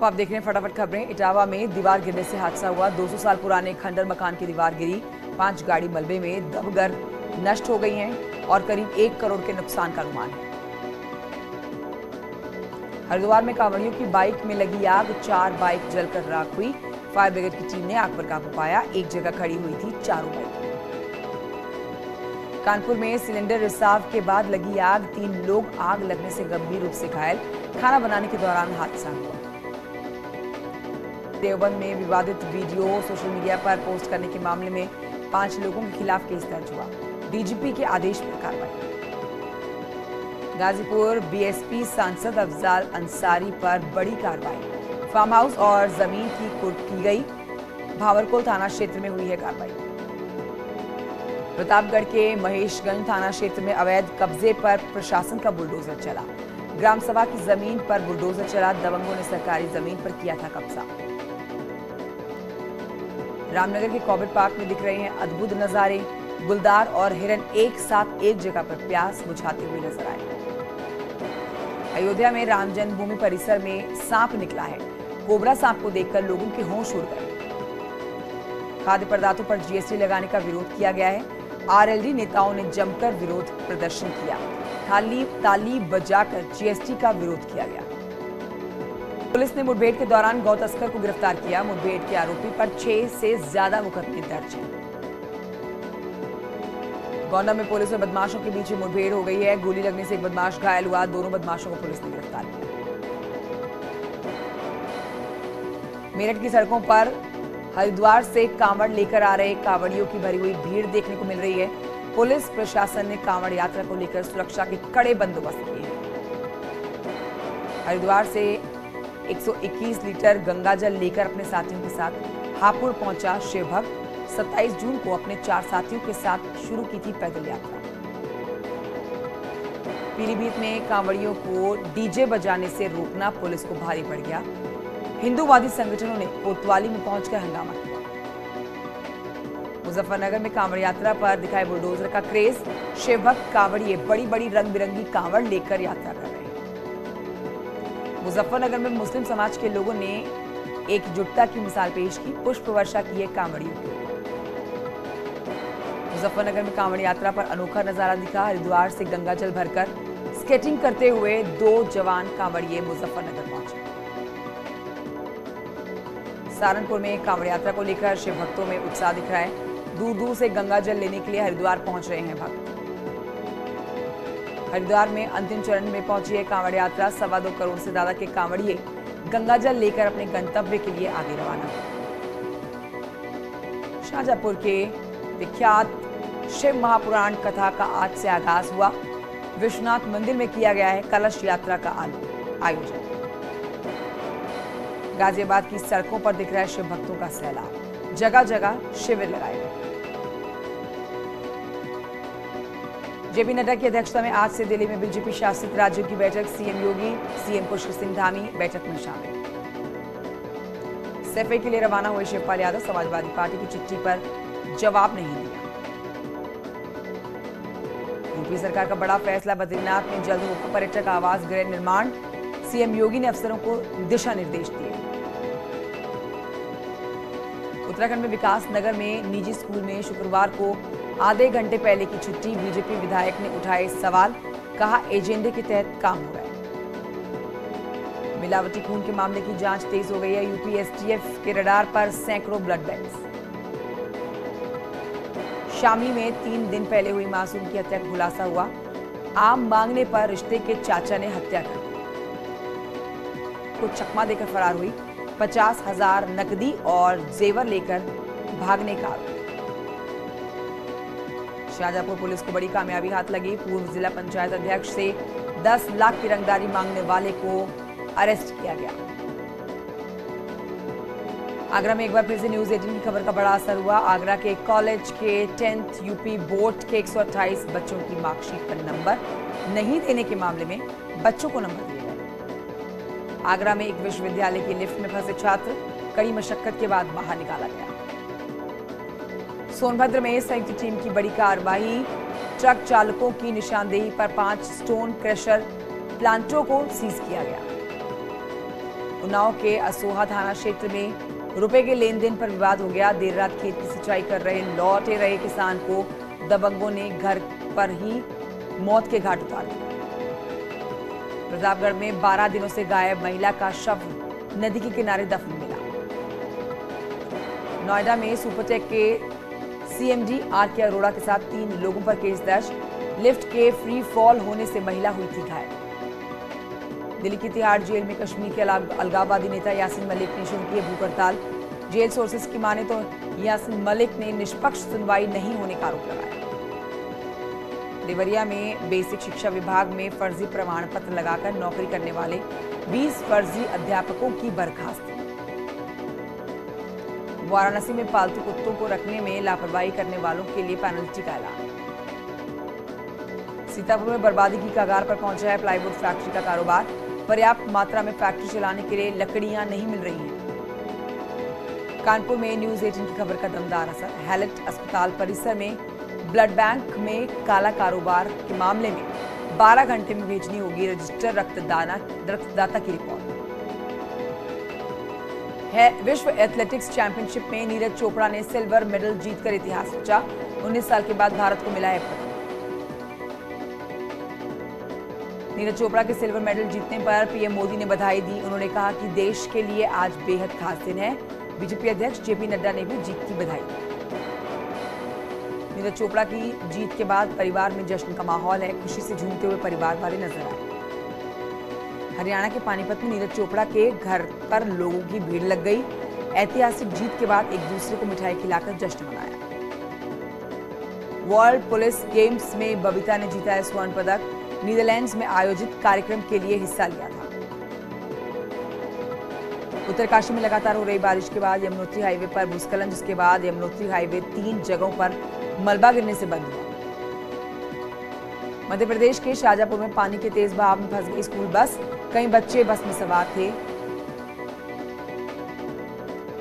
आप देख रहे हैं फटाफट खबरें। इटावा में दीवार गिरने से हादसा हुआ। 200 साल पुराने खंडर मकान की दीवार गिरी। 5 गाड़ी मलबे में दबकर नष्ट हो गई हैं और करीब 1 करोड़ के नुकसान का अनुमान है। हरिद्वार में कांवड़ियों की बाइक में लगी आग, 4 बाइक जलकर राख हुई। फायर ब्रिगेड की टीम ने आग पर काबू पाया। एक जगह खड़ी हुई थी चारों बाइक। कानपुर में सिलेंडर रिसाव के बाद लगी आग, 3 लोग आग लगने से गंभीर रूप से घायल। खाना बनाने के दौरान हादसा हुआ। देवबंद में विवादित वीडियो सोशल मीडिया पर पोस्ट करने के मामले में 5 लोगों के खिलाफ केस दर्ज हुआ। डीजीपी के आदेश पर कार्रवाई। गाजीपुर बीएसपी सांसद अफजाल अंसारी पर बड़ी कार्रवाई। फार्म हाउस और जमीन की कुर्क की गई। भावरकोल थाना क्षेत्र में हुई है कार्रवाई। प्रतापगढ़ के महेशगंज थाना क्षेत्र में अवैध कब्जे पर प्रशासन का बुलडोजर चला। ग्राम सभा की जमीन पर बुलडोजर चला। दबंगों ने सरकारी जमीन पर किया था कब्जा। रामनगर के कॉर्बेट पार्क में दिख रहे हैं अद्भुत नजारे। गुलदार और हिरन एक साथ एक जगह पर प्यास बुझाते हुए नजर आए। अयोध्या में राम जन्मभूमि परिसर में सांप निकला है। कोबरा सांप को देखकर लोगों के होश उड़ गए। खाद्य पदार्थों पर जीएसटी लगाने का विरोध किया गया है। आरएलडी नेताओं ने जमकर विरोध प्रदर्शन किया। ताली बजाकर जीएसटी का विरोध किया गया। पुलिस ने मुठभेड़ के दौरान गौ तस्कर को गिरफ्तार किया। मुठभेड़ के आरोपी पर 6 से ज्यादा मुकदमे दर्ज हैं। गोंडा में पुलिस और बदमाशों के बीच मुठभेड़ हो गई है। गोली लगने से एक बदमाश घायल हुआ। दोनों बदमाशों को पुलिस ने गिरफ्तार किया। मेरठ की सड़कों पर हरिद्वार से कांवड़ लेकर आ रहे कांवड़ियों की भरी हुई भीड़ देखने को मिल रही है। पुलिस प्रशासन ने कांवड़ यात्रा को लेकर सुरक्षा के कड़े बंदोबस्त किए हैं। हरिद्वार से 121 लीटर गंगाजल लेकर अपने साथियों के साथ हापुड़ पहुंचा शिवभक्त। 27 जून को अपने 4 साथियों के साथ शुरू की थी पैदल यात्रा। पीलीभीत में कांवड़ियों को डीजे बजाने से रोकना पुलिस को भारी पड़ गया। हिंदूवादी संगठनों ने कोतवाली में पहुंचकर हंगामा किया। मुजफ्फरनगर में कांवड़ यात्रा पर दिखाए बुलडोजर का क्रेज। शिवभक्त कांवड़िए बड़ी बड़ी रंग बिरंगी कांवड़ लेकर यात्रा कर रहे हैं। मुजफ्फरनगर में मुस्लिम समाज के लोगों ने एकजुटता की मिसाल पेश की। पुष्प वर्षा की है कांवड़ियों के ऊपर। मुजफ्फरनगर में कांवड़ यात्रा पर अनोखा नजारा दिखा। हरिद्वार से गंगाजल भरकर स्केटिंग करते हुए 2 जवान कांवड़िए मुजफ्फरनगर पहुंचे। सहारनपुर में कांवड़ यात्रा को लेकर शिव भक्तों में उत्साह दिख रहा है। दूर दूर से गंगाजल लेने के लिए हरिद्वार पहुंच रहे हैं भक्त। हरिद्वार में अंतिम चरण में पहुंची है कांवड़ यात्रा। 2.25 करोड़ से ज्यादा के कांवड़िए गंगाजल लेकर अपने गंतव्य के लिए आगे रवाना। शाहजहांपुर के विख्यात शिव महापुराण कथा का आज से आगाज हुआ। विश्वनाथ मंदिर में किया गया है कलश यात्रा का आयोजन। गाजियाबाद की सड़कों पर दिख रहा है शिव भक्तों का सैलाब। जगह जगह शिविर लगाए गए। जेपी नड्डा की अध्यक्षता में आज से दिल्ली में बीजेपी शासित राज्यों की बैठक। सीएम योगी, सीएम पुष्कर सिंह धामी बैठक में शामिल। सैफई के लिए रवाना हुए शिवपाल यादव। समाजवादी पार्टी की चिट्ठी पर जवाब नहीं दिया। यूपी सरकार का बड़ा फैसला। बद्रीनाथ में जल्द होगा पर्यटक आवास गृह निर्माण। सीएम योगी ने अफसरों को दिशा निर्देश दिए। उत्तराखंड में विकास नगर में निजी स्कूल में शुक्रवार को आधे घंटे पहले की छुट्टी। बीजेपी विधायक ने उठाए सवाल। कहा एजेंडे के तहत काम हो रहा है। मिलावटी खून के मामले की जांच तेज हो गई है। यूपी एसटीएफ के रडार पर सैकड़ों ब्लड बैंक्स। शामी में 3 दिन पहले हुई मासूम की हत्या का खुलासा हुआ। आम मांगने पर रिश्ते के चाचा ने हत्या कर दी। को चकमा देकर फरार हुई। 50,000 नकदी और जेवर लेकर भागने का आरोप। शाहजहांपुर पुलिस को बड़ी कामयाबी हाथ लगी। पूर्व जिला पंचायत अध्यक्ष से 10 लाख की रंगदारी मांगने वाले को अरेस्ट किया गया। आगरा में एक बार फिर से न्यूज 18 की खबर का बड़ा असर हुआ। आगरा के कॉलेज के 10th यूपी बोर्ड के 128 बच्चों की मार्कशीट पर नंबर नहीं देने के मामले में बच्चों को नंबर दिए गए। आगरा में एक विश्वविद्यालय की लिफ्ट में फंसे छात्र कड़ी मशक्कत के बाद बाहर निकाला गया। सोनभद्र में संयुक्त टीम की बड़ी कार्रवाई। ट्रक चालकों की निशानदेही पर 5 स्टोन क्रशर प्लांटों को सीज किया गया। उन्नाव के असोहा थाना क्षेत्र में रुपए के लेन देन पर विवाद हो गया। देर रात खेत की सिंचाई कर लौटे रहे किसान को दबंगों ने घर पर ही मौत के घाट उतार दिया। प्रतापगढ़ में 12 दिनों से गायब महिला का शव नदी के किनारे दफन मिला। नोएडा में सुपरटेक के सीएमडी आर.के. अरोड़ा के साथ 3 लोगों पर केस दर्ज। लिफ्ट के फ्री फॉल होने से महिला हुई थी घायल। दिल्ली की तिहाड़ जेल में कश्मीर के अलगाववादी नेता यासीन मलिक ने शुरू की भूख हड़ताल। जेल सोर्सेज की माने तो यासीन मलिक ने निष्पक्ष सुनवाई नहीं होने का आरोप लगाया। देवरिया में बेसिक शिक्षा विभाग में फर्जी प्रमाण पत्र लगाकर नौकरी करने वाले 20 फर्जी अध्यापकों की बर्खास्ती। वाराणसी में पालतू कुत्तों को रखने में लापरवाही करने वालों के लिए पेनल्टी का ऐलान। सीतापुर में बर्बादी की कगार पर पहुंचा है प्लाईवुड फैक्ट्री का कारोबार। पर्याप्त मात्रा में फैक्ट्री चलाने के लिए लकड़ियां नहीं मिल रही हैं। कानपुर में न्यूज 18 की खबर का दमदार असर। हैलेट अस्पताल परिसर में ब्लड बैंक में काला कारोबार के मामले में 12 घंटे में भेजनी होगी रजिस्टर रक्तदाता की रिपोर्ट। है विश्व एथलेटिक्स चैंपियनशिप में नीरज चोपड़ा ने सिल्वर मेडल जीतकर इतिहास रचा। 19 साल के बाद भारत को मिला है पदक। नीरज चोपड़ा के सिल्वर मेडल जीतने पर पीएम मोदी ने बधाई दी। उन्होंने कहा कि देश के लिए आज बेहद खास दिन है। बीजेपी अध्यक्ष जेपी नड्डा ने भी जीत की बधाई दी। नीरज चोपड़ा की जीत के बाद परिवार में जश्न का माहौल है। खुशी से झूमते हुए परिवार वाले नजर आए। हरियाणा के पानीपत में नीरज चोपड़ा के घर पर लोगों की भीड़ लग गई। ऐतिहासिक जीत के बाद एक दूसरे को मिठाई खिलाकर जश्न मनाया। वर्ल्ड पुलिस गेम्स में बबीता ने जीता है स्वर्ण पदक। नीदरलैंड्स में आयोजित कार्यक्रम के लिए हिस्सा लिया था। उत्तरकाशी में लगातार हो रही बारिश के बाद यमुनोत्री हाईवे पर भूस्खलन, जिसके बाद यमुनोत्री हाईवे 3 जगहों पर मलबा गिरने से बंद हुआ। मध्य प्रदेश के शाजापुर में पानी के तेज बहाव में फंस गई स्कूल बस। कई बच्चे बस में सवार थे।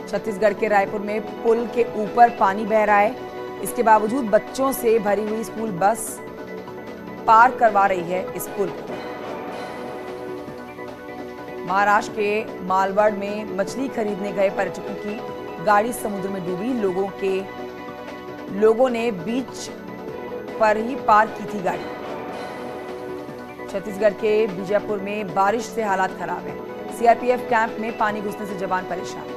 छत्तीसगढ़ के रायपुर में पुल के ऊपर पानी बह रहा है। इसके बावजूद बच्चों से भरी हुई स्कूल बस पार करवा रही है इस पुल को। महाराष्ट्र के मालवाड़ में मछली खरीदने गए पर्यटकों की गाड़ी समुद्र में डूबी। लोगों ने बीच पर ही पार की थी गाड़ी। छत्तीसगढ़ के बीजापुर में बारिश से हालात खराब है। सीआरपीएफ कैंप में पानी घुसने से जवान परेशान।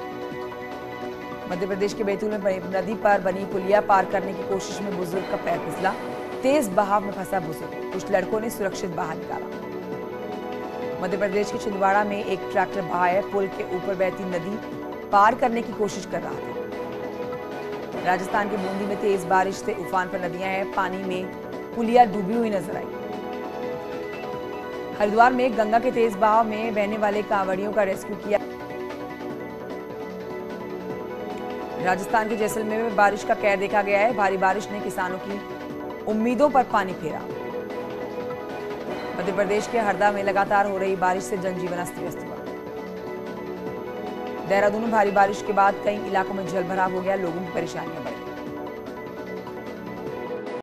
मध्य प्रदेश के बैतूल में नदी पर बनी पुलिया पार करने की कोशिश में बुजुर्ग का पैर फिसला। तेज बहाव में फंसा बुजुर्ग। कुछ लड़कों ने सुरक्षित बाहर निकाला। मध्य प्रदेश के छिंदवाड़ा में एक ट्रैक्टर बहाया पुल के ऊपर बहती नदी पार करने की कोशिश कर रहा था। राजस्थान के बूंदी में तेज बारिश से उफान पर नदियां हैं। पानी में पुलिया डूबी हुई नजर आई। हरिद्वार में गंगा के तेज बहाव में बहने वाले कांवड़ियों का रेस्क्यू किया। राजस्थान के जैसलमेर में बारिश का कहर देखा गया है। भारी बारिश ने किसानों की उम्मीदों पर पानी फेरा। मध्य प्रदेश के हरदा में लगातार हो रही बारिश से जनजीवन अस्त व्यस्त हुआ। देहरादून में भारी बारिश के बाद कई इलाकों में जलभराव हो गया। लोगों की परेशानियां बढ़ी।